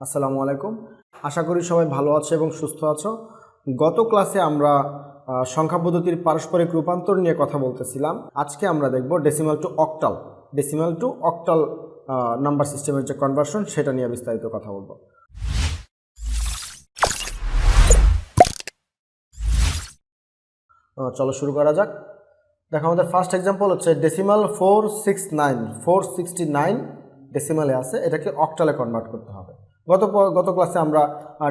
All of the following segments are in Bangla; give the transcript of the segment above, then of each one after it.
আসসালামু আলাইকুম। আশা করি সবাই ভালো আছো এবং সুস্থ আছো। গত ক্লাসে আমরা সংখ্যা পদ্ধতির পারস্পরিক রূপান্তর নিয়ে কথা বলতেছিলাম। আজকে আমরা দেখব ডেসিমাল টু অক্টাল নাম্বার সিস্টেমের যে কনভার্সন সেটা নিয়ে বিস্তারিত কথা বলবো। চলো শুরু করা যাক। দেখো, আমাদের ফার্স্ট এক্সাম্পল হচ্ছে ডেসিমাল 469 ডেসিমালে আছে, এটাকে অক্টালে কনভার্ট করতে হবে। গত ক্লাসে আমরা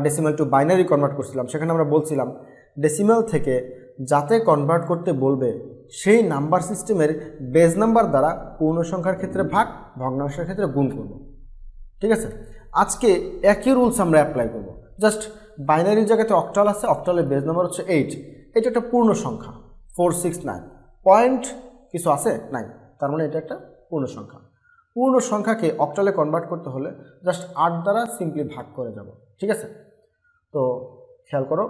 ডেসিমাল টু বাইনারি কনভার্ট করছিলাম। সেখানে আমরা বলছিলাম ডেসিমাল থেকে যাতে কনভার্ট করতে বলবে সেই নাম্বার সিস্টেমের বেজ নাম্বার দ্বারা পূর্ণ সংখ্যার ক্ষেত্রে ভাগ, ভগ্নাংশের ক্ষেত্রে গুণ করব। ঠিক আছে, আজকে একই রুলস আমরা অ্যাপ্লাই করব। জাস্ট বাইনারির জায়গাতে অক্টাল আছে, অক্টালের বেজ নাম্বার হচ্ছে 8। এটা একটা পূর্ণ সংখ্যা 469, পয়েন্ট কিছু আছে নাই, তার মানে এটা একটা পূর্ণ সংখ্যা। পূর্ণ সংখ্যাকে অক্টালে কনভার্ট করতে হলে জাস্ট 8 দ্বারা সিম্পলি ভাগ করে যাব। ঠিক আছে, তো খেয়াল করো,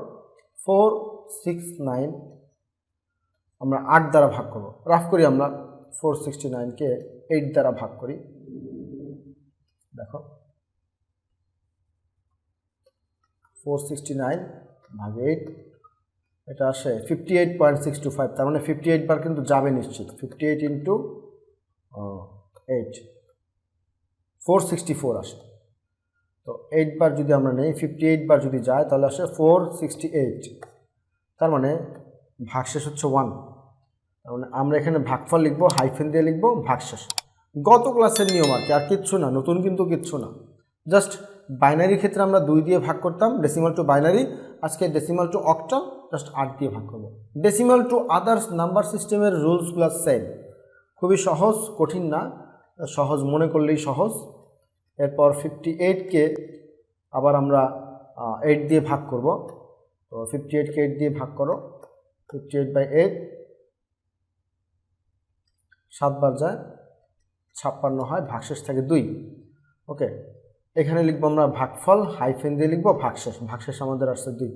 469 আমরা 8 দ্বারা ভাগ করব। রাফ করি, আমরা 469কে 8 দ্বারা ভাগ করি। দেখো, 469 ভাগ 8, এটা আসে 58.625। তার মানে 58 বার কিন্তু যাবে নিশ্চিত। 58 ইন্টু 8 464 আসে। তো 8 বার যদি আমরা নেই, 58 বার যদি যায় তাহলে আসে 468। তার মানে ভাগশেষ হচ্ছে 1। তার মানে আমরা এখানে ভাগফল লিখবো, হাইফেন দিয়ে লিখবো ভাগশেষ। গত ক্লাসের নিয়ম আর কি, আর কিচ্ছু না, নতুন কিন্তু কিচ্ছু না। জাস্ট বাইনারির ক্ষেত্রে আমরা 2 দিয়ে ভাগ করতাম, ডেসিমাল টু বাইনারি। আজকে ডেসিমাল টু অক্টাল জাস্ট 8 দিয়ে ভাগ করব। ডেসিমাল টু আদার্স নাম্বার সিস্টেমের রুলসগুলো সেম, খুবই সহজ, কঠিন না, সহজ মনে করলেই সহজ। এরপর 58কে আবার আমরা 8 দিয়ে ভাগ করব। তো 58কে 8 দিয়ে ভাগ করো, 58/8, 7 বার যায় 56 হয়, ভাগশেষ থাকে 2। ওকে, এখানে লিখবো আমরা ভাগফল, হাইফেন দিয়ে লিখবো ভাগশেষ। ভাগশেষ আমাদের আসছে 2,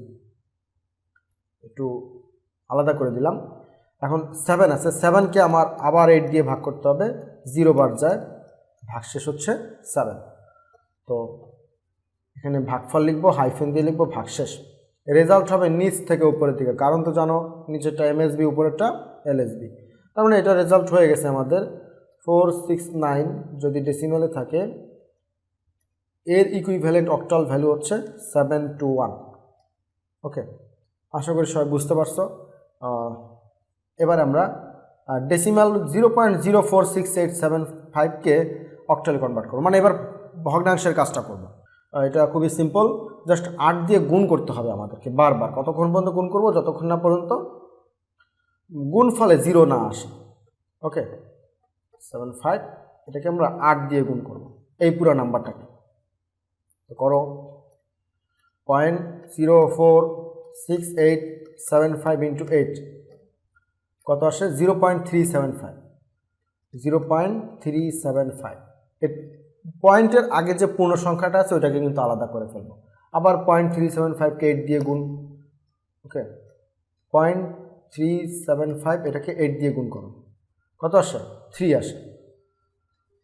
একটু আলাদা করে দিলাম। এখন 7 আছে, 7কে আমার আবার 8 দিয়ে ভাগ করতে হবে, 0 বার যায়, ভাগশেষ হচ্ছে 7। তো এখানে ভাগফল লিখবো, হাইফেন দিয়ে লিখবো ভাগশেষ। রেজাল্ট হবে নিচ থেকে উপরের দিকে, কারণ তো জানো নিচেরটা এমএসবি, উপরেরটা এলএসবি। তার মানে এটা রেজাল্ট হয়ে গেছে আমাদের 469 যদি ডেসিমালে থাকে, এর ইকুইভ্যালেন্ট অক্টাল ভ্যালু হচ্ছে 721। ওকে, আশা করি সবাই বুঝতে পারছো। এবার আমরা ডেসিমাল 0.046875কে অক্টালে কনভার্ট করবো, মানে এবার ভগ্নাংশের কাজটা করব। এটা খুবই সিম্পল, জাস্ট 8 দিয়ে গুণ করতে হবে আমাদেরকে বারবার। কতক্ষণ পর্যন্ত গুণ করব? যতক্ষণ না পর্যন্ত গুণফলে 0 না আসে। ওকে, 75, এটাকে আমরা 8 দিয়ে গুণ করব এই পুরো নাম্বারটাকে। তো করো, 0.046875 ইন্টু 8 কত আসে? 0.375। 0.375। এই পয়েন্টের আগে যে পূর্ণ সংখ্যাটা আছে ওইটাকে কিন্তু আলাদা করে ফেলবো। আবার 0.375কে 8 দিয়ে গুণ। ওকে, 0.375 এটাকে 8 দিয়ে গুণ করো, কত আসে? 3 আসে।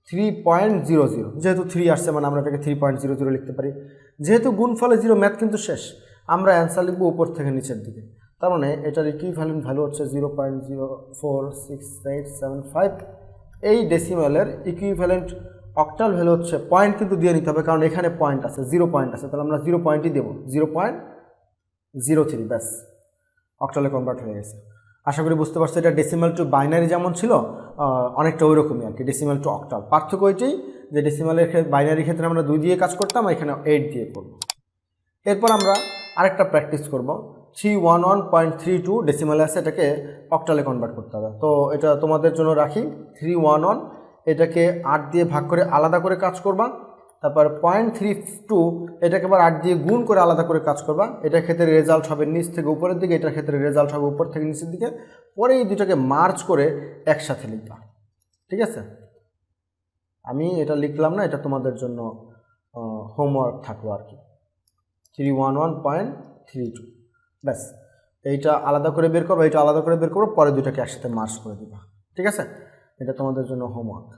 3.00, যেহেতু 3 আসছে মানে আমরা এটাকে 3.00 লিখতে পারি। যেহেতু গুণফলে 0, ম্যাথ কিন্তু শেষ। আমরা অ্যান্সার লিখবো উপর থেকে নিচের দিকে। তার মানে এটার ইকুইভ্যালেন্ট ভ্যালু হচ্ছে 0.046875। এই ডেসিমালের ইকুইভ্যালেন্ট অক্টাল ভ্যালু হচ্ছে, পয়েন্ট কিন্তু দিয়ে নিতে হবে কারণ এখানে পয়েন্ট আছে, 0 পয়েন্ট আছে, তাহলে আমরা 0 পয়েন্টই দেবো, 0.03। ব্যাস, অক্টালে কনভার্ট হয়ে গেছে। আশা করি বুঝতে পারছো। এটা ডেসিমাল টু বাইনারি যেমন ছিল অনেকটা ওই রকমই আর কি, ডেসিমাল টু অক্টাল। পার্থক্য এটাই যে ডেসিমালের বাইনারির ক্ষেত্রে আমরা 2 দিয়ে কাজ করতাম, এখানে 8 দিয়ে করব। এরপর আমরা আরেকটা প্র্যাকটিস করব, 311.32 ডেসিমালে আছে, এটাকে অক্টালে কনভার্ট করতে হবে। তো এটা তোমাদের জন্য রাখি, 311 এটাকে 8 দিয়ে ভাগ করে আলাদা করে কাজ করবা। তারপর 0.32 এটাকে আবার 8 দিয়ে গুণ করে আলাদা করে কাজ করবা। এটার ক্ষেত্রে রেজাল্ট হবে নিচ থেকে উপরের দিকে, এটার ক্ষেত্রে রেজাল্ট হবে উপর থেকে নিচের দিকে। পরে এই দুটাকে মার্জ করে একসাথে লিখবা। ঠিক আছে, আমি এটা লিখলাম না, এটা তোমাদের জন্য হোমওয়ার্ক থাকলো আর কি। 311.32, ব্যাস। এইটা আলাদা করে বের করবো, এইটা আলাদা করে বের করবো, পরে দুটাকে একসাথে মার্জ করে দিবা। ঠিক আছে, এটা তোমাদের জন্য হোমওয়ার্ক।